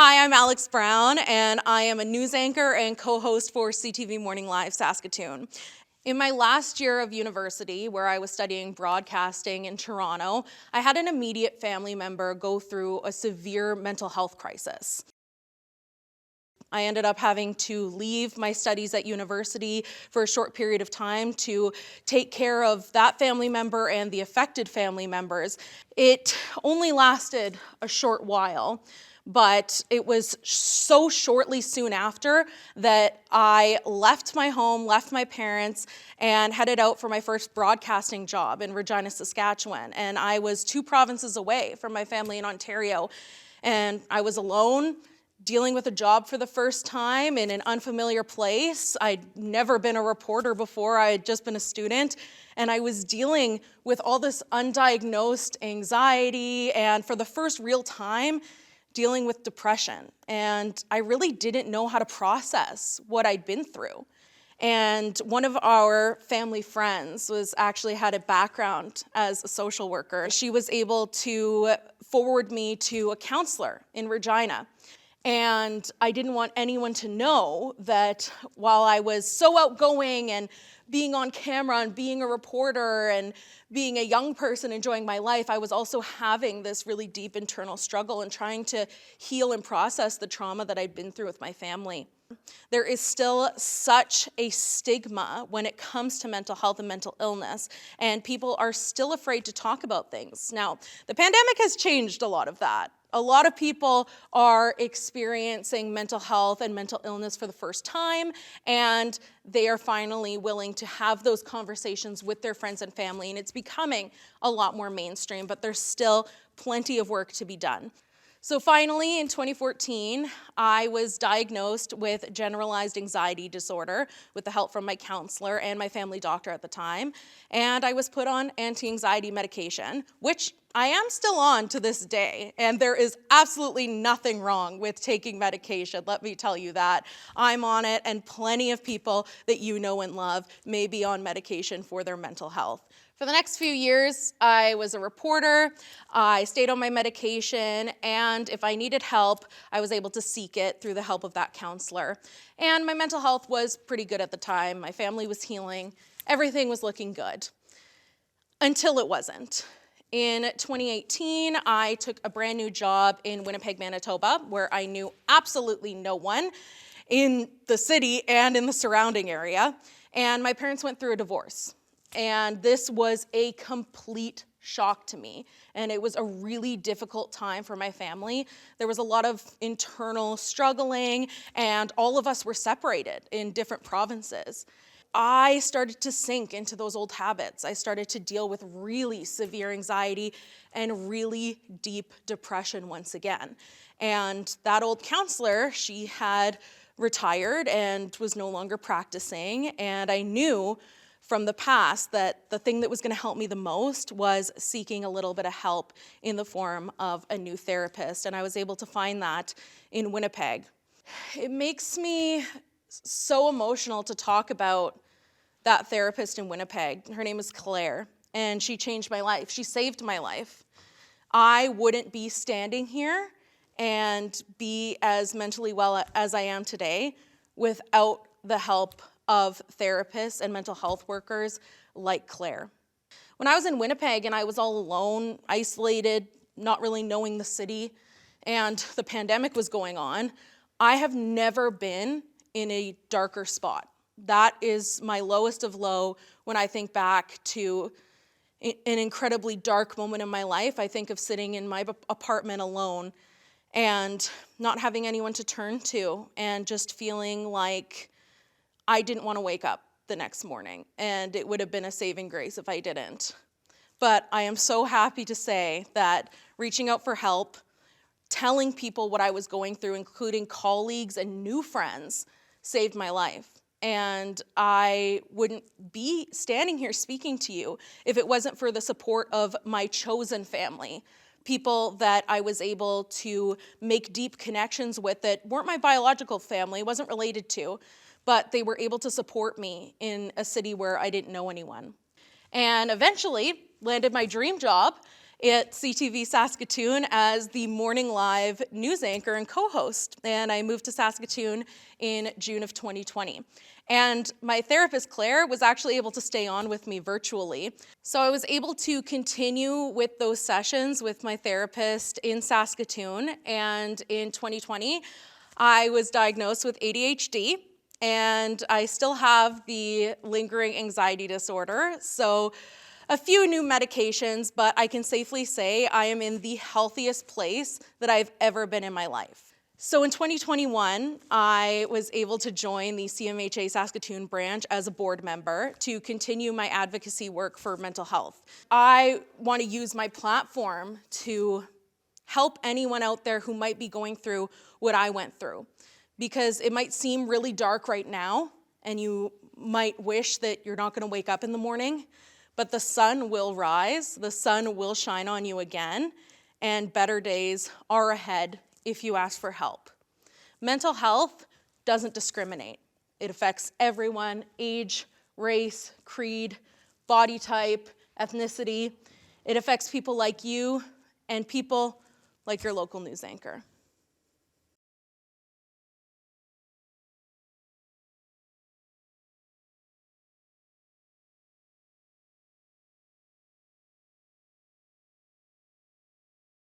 Hi, I'm Alex Brown, and I am a news anchor and co-host for CTV Morning Live Saskatoon. In my last year of university, where I was studying broadcasting in Toronto, I had an immediate family member go through a severe mental health crisis. I ended up having to leave my studies at university for a short period of time to take care of that family member and the affected family members. It only lasted a short while, but it was so shortly soon after that I left my home, left my parents, and headed out for my first broadcasting job in Regina, Saskatchewan. And I was 2 provinces away from my family in Ontario. And I was alone, dealing with a job for the first time in an unfamiliar place. I'd never been a reporter before, I had just been a student, and I was dealing with all this undiagnosed anxiety, and for the first real time, dealing with depression. And I really didn't know how to process what I'd been through. And one of our family friends actually had a background as a social worker. She was able to forward me to a counselor in Regina. And I didn't want anyone to know that while I was so outgoing and being on camera and being a reporter and being a young person enjoying my life, I was also having this really deep internal struggle and trying to heal and process the trauma that I'd been through with my family. There is still such a stigma when it comes to mental health and mental illness, and people are still afraid to talk about things. Now, the pandemic has changed a lot of that. A lot of people are experiencing mental health and mental illness for the first time, and they are finally willing to have those conversations with their friends and family, and it's becoming a lot more mainstream, but there's still plenty of work to be done. So finally, in 2014, I was diagnosed with generalized anxiety disorder with the help from my counselor and my family doctor at the time, and I was put on anti-anxiety medication, which I am still on to this day, and there is absolutely nothing wrong with taking medication, let me tell you that. I'm on it, and plenty of people that you know and love may be on medication for their mental health. For the next few years, I was a reporter, I stayed on my medication, and if I needed help, I was able to seek it through the help of that counselor. And my mental health was pretty good at the time, my family was healing, everything was looking good. Until it wasn't. In 2018, I took a brand new job in Winnipeg, Manitoba, where I knew absolutely no one in the city and in the surrounding area, and my parents went through a divorce. And this was a complete shock to me, and it was a really difficult time for my family. There was a lot of internal struggling, and all of us were separated in different provinces. I started to sink into those old habits. I started to deal with really severe anxiety and really deep depression once again. And that old counselor, she had retired and was no longer practicing, and I knew from the past that the thing that was going to help me the most was seeking a little bit of help in the form of a new therapist, and I was able to find that in Winnipeg. It makes me so emotional to talk about that therapist in Winnipeg. Her name is Claire, and she changed my life. She saved my life. I wouldn't be standing here and be as mentally well as I am today without the help of therapists and mental health workers like Claire. When I was in Winnipeg and I was all alone, isolated, not really knowing the city, and the pandemic was going on, I have never been in a darker spot. That is my lowest of low when I think back to an incredibly dark moment in my life. I think of sitting in my apartment alone and not having anyone to turn to and just feeling like I didn't want to wake up the next morning, and it would have been a saving grace if I didn't. But I am so happy to say that reaching out for help, telling people what I was going through, including colleagues and new friends, saved my life. And I wouldn't be standing here speaking to you if it wasn't for the support of my chosen family, people that I was able to make deep connections with that weren't my biological family, wasn't related to, but they were able to support me in a city where I didn't know anyone. And eventually landed my dream job at CTV Saskatoon as the Morning Live news anchor and co-host. And I moved to Saskatoon in June of 2020. And my therapist, Claire, was actually able to stay on with me virtually. So I was able to continue with those sessions with my therapist in Saskatoon. And in 2020, I was diagnosed with ADHD, and I still have the lingering anxiety disorder. So a few new medications, but I can safely say I am in the healthiest place that I've ever been in my life. So in 2021, I was able to join the CMHA Saskatoon branch as a board member to continue my advocacy work for mental health. I want to use my platform to help anyone out there who might be going through what I went through, because it might seem really dark right now, and you might wish that you're not going to wake up in the morning, but the sun will rise, the sun will shine on you again, and better days are ahead if you ask for help. Mental health doesn't discriminate. It affects everyone: age, race, creed, body type, ethnicity. It affects people like you and people like your local news anchor.